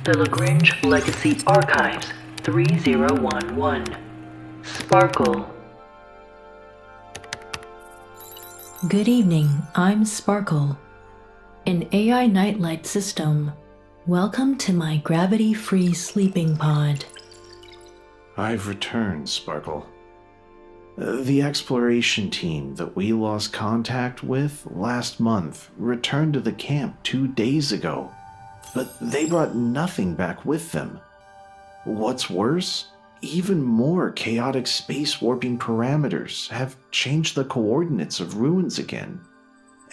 The Lagrange Legacy Archives 3011. Sparkle. Good evening, I'm Sparkle. An AI nightlight system. Welcome to my gravity-free sleeping pod. I've returned, Sparkle. The exploration team that we lost contact with last month returned to the camp 2 days ago, but they brought nothing back with them. What's worse, even more chaotic space warping parameters have changed the coordinates of ruins again,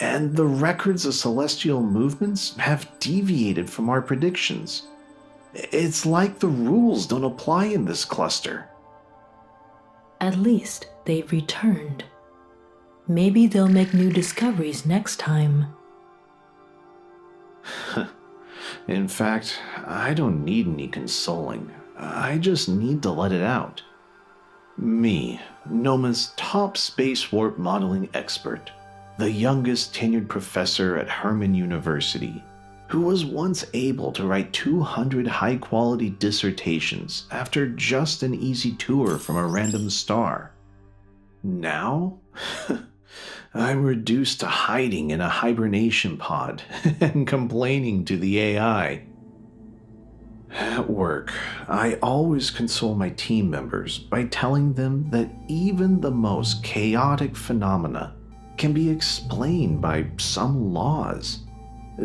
and the records of celestial movements have deviated from our predictions. It's like the rules don't apply in this cluster. At least they've returned. Maybe they'll make new discoveries next time. In fact, I don't need any consoling. I just need to let it out. Me, Noma's top space warp modeling expert, the youngest tenured professor at Herman University, who was once able to write 200 high-quality dissertations after just an easy tour from a random star. Now, I'm reduced to hiding in a hibernation pod and complaining to the AI. At work, I always console my team members by telling them that even the most chaotic phenomena can be explained by some laws,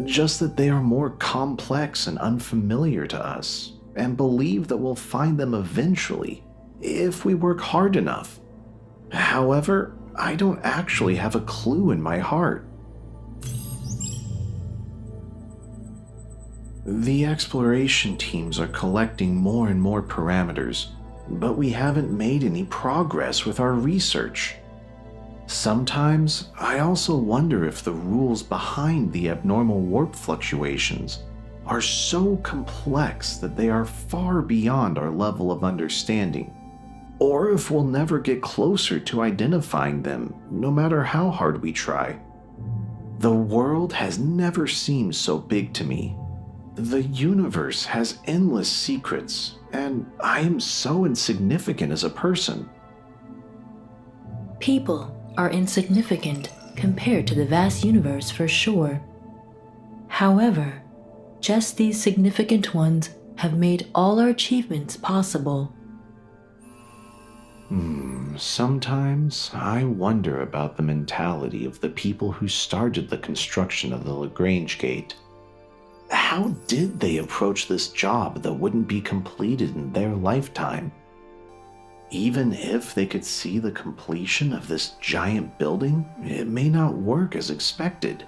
just that they are more complex and unfamiliar to us, and believe that we'll find them eventually if we work hard enough. However, I don't actually have a clue in my heart. The exploration teams are collecting more and more parameters, but we haven't made any progress with our research. Sometimes, I also wonder if the rules behind the abnormal warp fluctuations are so complex that they are far beyond our level of understanding, or if we'll never get closer to identifying them, no matter how hard we try. The world has never seemed so big to me. The universe has endless secrets, and I am so insignificant as a person. People are insignificant compared to the vast universe for sure. However, just these significant ones have made all our achievements possible. Sometimes I wonder about the mentality of the people who started the construction of the Lagrange gate. How did they approach this job that wouldn't be completed in their lifetime? Even if they could see the completion of this giant building, it may not work as expected.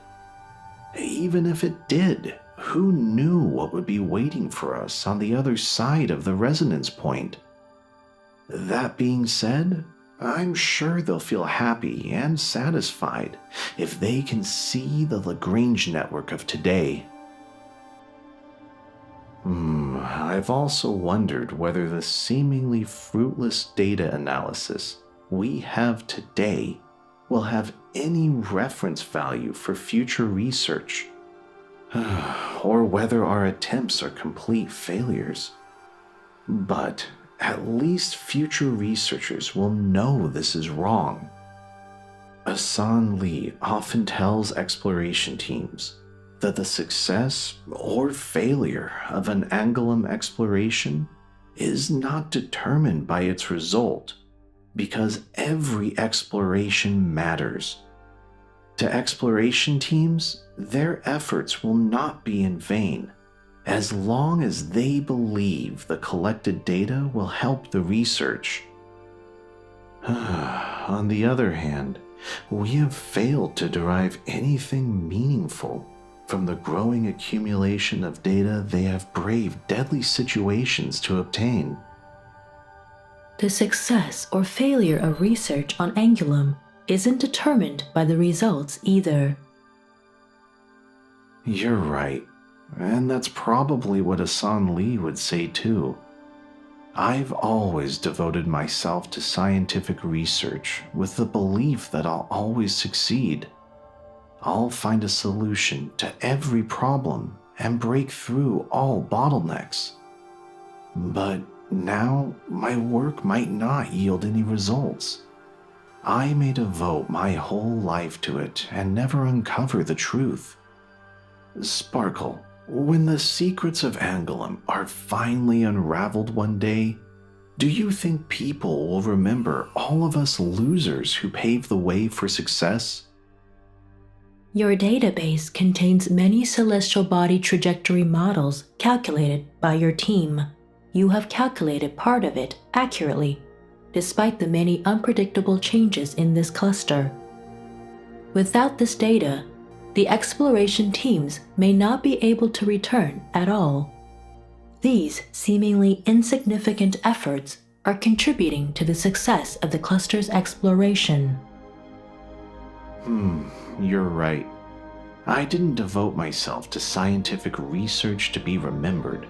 Even if it did, who knew what would be waiting for us on the other side of the resonance point? That being said, I'm sure they'll feel happy and satisfied if they can see the Lagrange network of today. I've also wondered whether the seemingly fruitless data analysis we have today will have any reference value for future research, or whether our attempts are complete failures. But at least future researchers will know this is wrong. Asan Lee often tells exploration teams that the success or failure of an Angoulême exploration is not determined by its result, because every exploration matters. To exploration teams, their efforts will not be in vain, as long as they believe the collected data will help the research. On the other hand, we have failed to derive anything meaningful from the growing accumulation of data they have braved deadly situations to obtain. The success or failure of research on Angoulême isn't determined by the results either. You're right, and that's probably what Asan Lee would say too. I've always devoted myself to scientific research with the belief that I'll always succeed. I'll find a solution to every problem and break through all bottlenecks. But now my work might not yield any results. I may devote my whole life to it and never uncover the truth. Sparkle, when the secrets of Angoulême are finally unraveled one day, do you think people will remember all of us losers who paved the way for success? Your database contains many celestial body trajectory models calculated by your team. You have calculated part of it accurately, despite the many unpredictable changes in this cluster. Without this data, the exploration teams may not be able to return at all. These seemingly insignificant efforts are contributing to the success of the cluster's exploration. You're right. I didn't devote myself to scientific research to be remembered,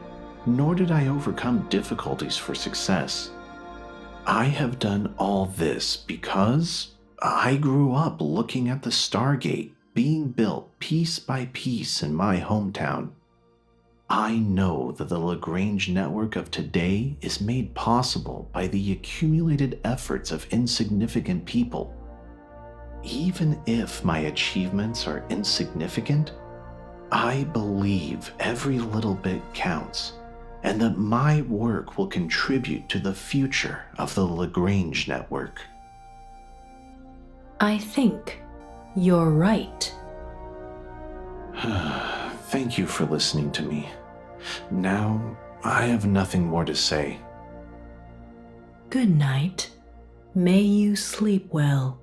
nor did I overcome difficulties for success. I have done all this because I grew up looking at the Stargate being built piece by piece in my hometown. I know that the Lagrange network of today is made possible by the accumulated efforts of insignificant people. Even if my achievements are insignificant, I believe every little bit counts, and that my work will contribute to the future of the Lagrange network. I think you're right. Thank you for listening to me. Now, I have nothing more to say. Good night. May you sleep well.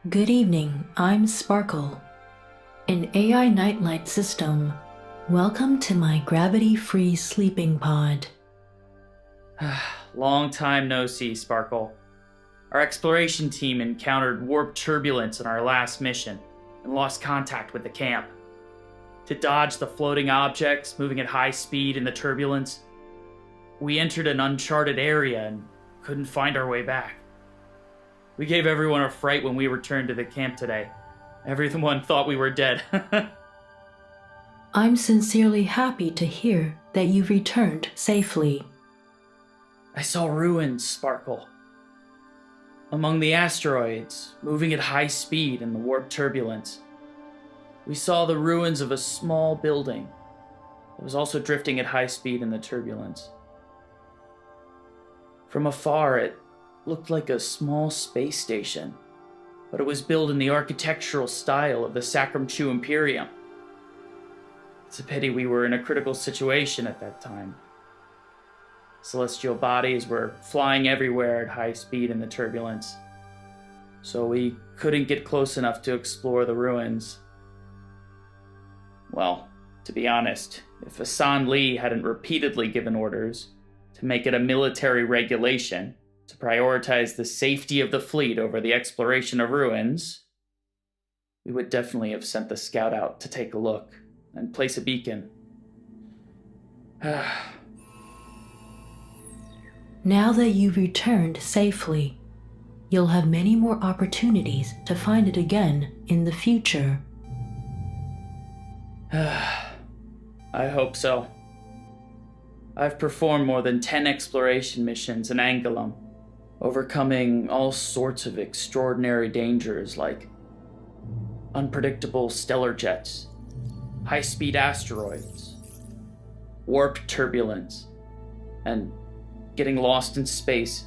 Good evening, I'm Sparkle, an AI nightlight system. Welcome to my gravity-free sleeping pod. Long time no see, Sparkle. Our exploration team encountered warp turbulence in our last mission and lost contact with the camp. To dodge the floating objects moving at high speed in the turbulence, we entered an uncharted area and couldn't find our way back. We gave everyone a fright when we returned to the camp today. Everyone thought we were dead. I'm sincerely happy to hear that you've returned safely. I saw ruins, Sparkle. Among the asteroids, moving at high speed in the warp turbulence. We saw the ruins of a small building that was also drifting at high speed in the turbulence. From afar, it looked like a small space station, but it was built in the architectural style of the Sacrum Chu Imperium. It's a pity we were in a critical situation at that time. Celestial bodies were flying everywhere at high speed in the turbulence, so we couldn't get close enough to explore the ruins. Well, to be honest, if Hassan Lee hadn't repeatedly given orders to make it a military regulation to prioritize the safety of the fleet over the exploration of ruins, we would definitely have sent the scout out to take a look and place a beacon. Now that you've returned safely, you'll have many more opportunities to find it again in the future. I hope so. I've performed more than 10 exploration missions in Angoulême, overcoming all sorts of extraordinary dangers like unpredictable stellar jets, high-speed asteroids, warp turbulence, and getting lost in space.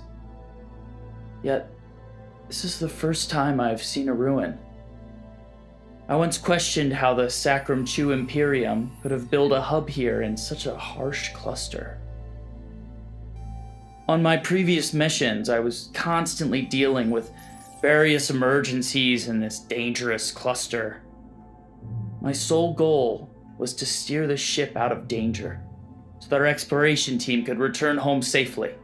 Yet, this is the first time I've seen a ruin. I once questioned how the Sacrum Chu Imperium could have built a hub here in such a harsh cluster. On my previous missions, I was constantly dealing with various emergencies in this dangerous cluster. My sole goal was to steer the ship out of danger, so that our exploration team could return home safely.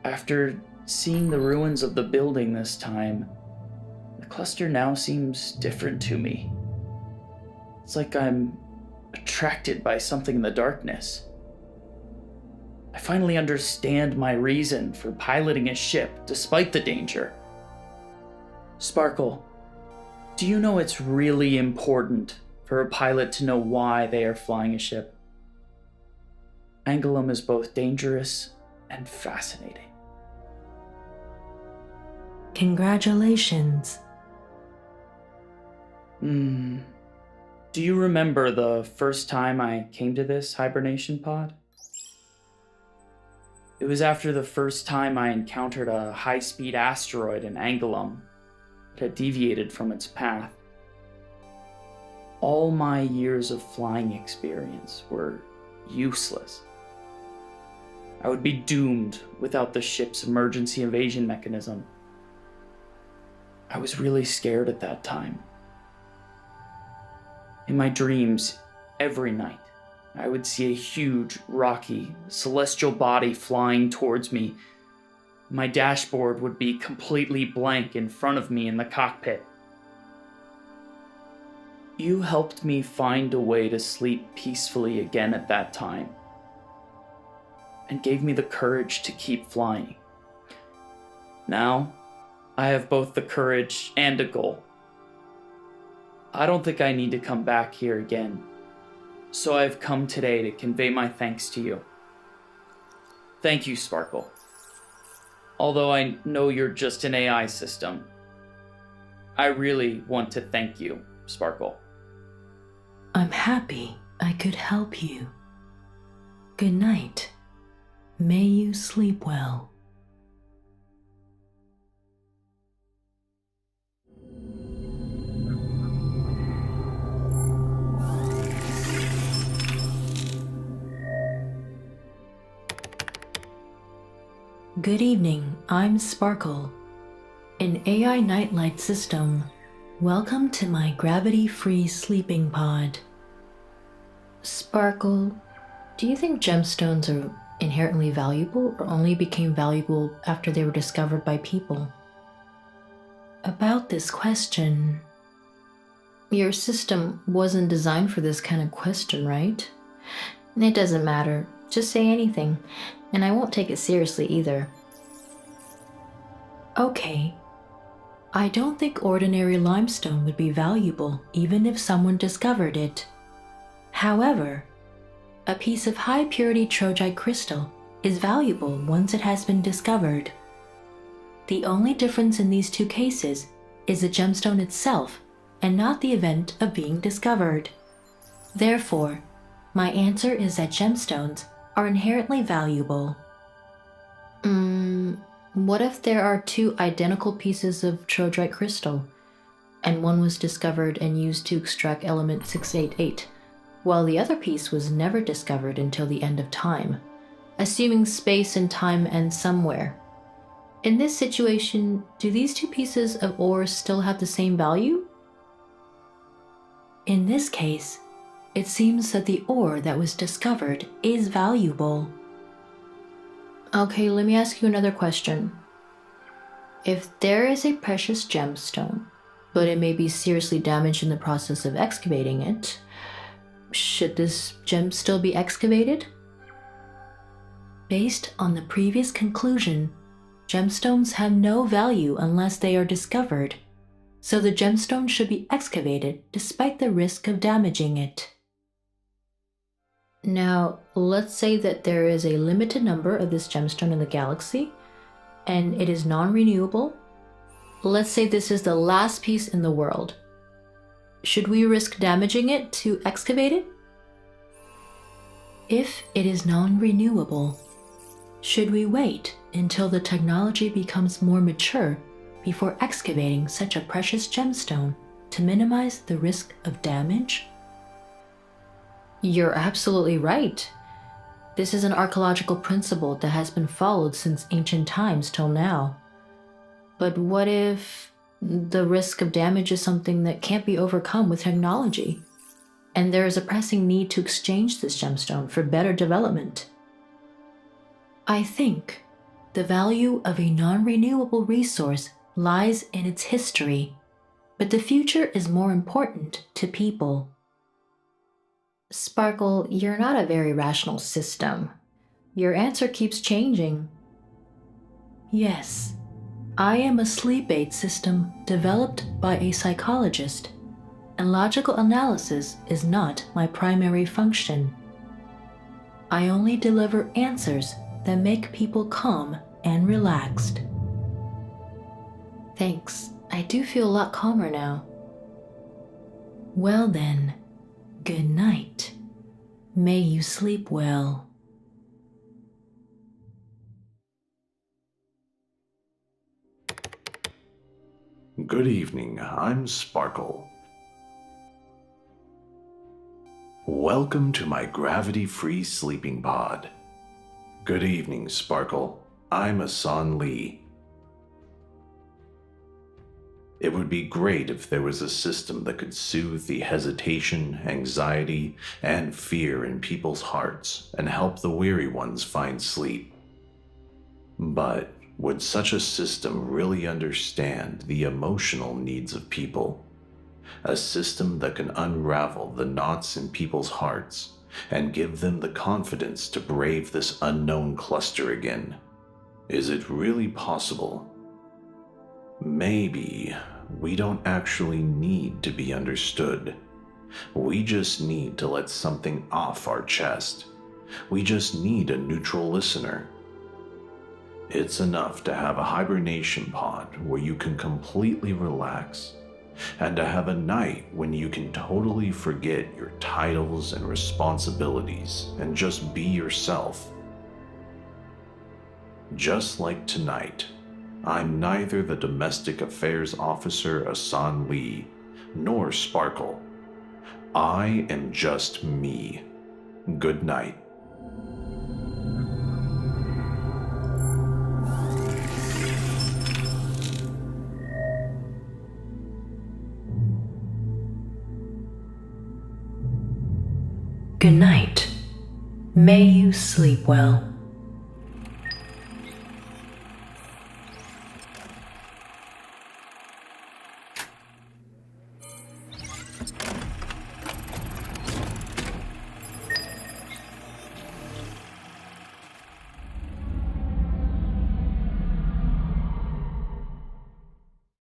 After seeing the ruins of the building this time, the cluster now seems different to me. It's like I'm attracted by something in the darkness. I finally understand my reason for piloting a ship despite the danger. Sparkle, do you know it's really important for a pilot to know why they are flying a ship? Angulum is both dangerous and fascinating. Congratulations. Do you remember the first time I came to this hibernation pod? It was after the first time I encountered a high-speed asteroid in Angulum that had deviated from its path. All my years of flying experience were useless. I would be doomed without the ship's emergency evasion mechanism. I was really scared at that time. In my dreams, every night, I would see a huge, rocky, celestial body flying towards me. My dashboard would be completely blank in front of me in the cockpit. You helped me find a way to sleep peacefully again at that time, and gave me the courage to keep flying. Now, I have both the courage and a goal. I don't think I need to come back here again, so I've come today to convey my thanks to you. Thank you, Sparkle. Although I know you're just an AI system, I really want to thank you, Sparkle. I'm happy I could help you. Good night. May you sleep well. Good evening, I'm Sparkle, an AI nightlight system. Welcome to my gravity-free sleeping pod. Sparkle, do you think gemstones are inherently valuable or only became valuable after they were discovered by people? About this question, your system wasn't designed for this kind of question, right? It doesn't matter. Just say anything, and I won't take it seriously either. Okay. I don't think ordinary limestone would be valuable even if someone discovered it. However, a piece of high-purity trojite crystal is valuable once it has been discovered. The only difference in these two cases is the gemstone itself and not the event of being discovered. Therefore, my answer is that gemstones are inherently valuable. What if there are two identical pieces of trojite crystal, and one was discovered and used to extract element 688, while the other piece was never discovered until the end of time, assuming space and time end somewhere? In this situation, do these two pieces of ore still have the same value? In this case, it seems that the ore that was discovered is valuable. Okay, let me ask you another question. If there is a precious gemstone, but it may be seriously damaged in the process of excavating it, should this gem still be excavated? Based on the previous conclusion, gemstones have no value unless they are discovered, so the gemstone should be excavated despite the risk of damaging it. Now, let's say that there is a limited number of this gemstone in the galaxy, and it is non-renewable. Let's say this is the last piece in the world. Should we risk damaging it to excavate it? If it is non-renewable, should we wait until the technology becomes more mature before excavating such a precious gemstone to minimize the risk of damage? You're absolutely right. This is an archaeological principle that has been followed since ancient times till now. But what if the risk of damage is something that can't be overcome with technology, and there is a pressing need to exchange this gemstone for better development? I think the value of a non-renewable resource lies in its history, but the future is more important to people. Sparkle, you're not a very rational system. Your answer keeps changing. Yes, I am a sleep aid system developed by a psychologist, and logical analysis is not my primary function. I only deliver answers that make people calm and relaxed. Thanks, I do feel a lot calmer now. Well then, good night. May you sleep well. Good evening, I'm Sparkle. Welcome to my gravity-free sleeping pod. Good evening, Sparkle. I'm Asan Lee. It would be great if there was a system that could soothe the hesitation, anxiety, and fear in people's hearts and help the weary ones find sleep. But would such a system really understand the emotional needs of people? A system that can unravel the knots in people's hearts and give them the confidence to brave this unknown cluster again. Is it really possible? Maybe we don't actually need to be understood. We just need to let something off our chest. We just need a neutral listener. It's enough to have a hibernation pod where you can completely relax, and to have a night when you can totally forget your titles and responsibilities and just be yourself. Just like tonight, I'm neither the domestic affairs officer Asan Lee nor Sparkle. I am just me. Good night. Good night. May you sleep well.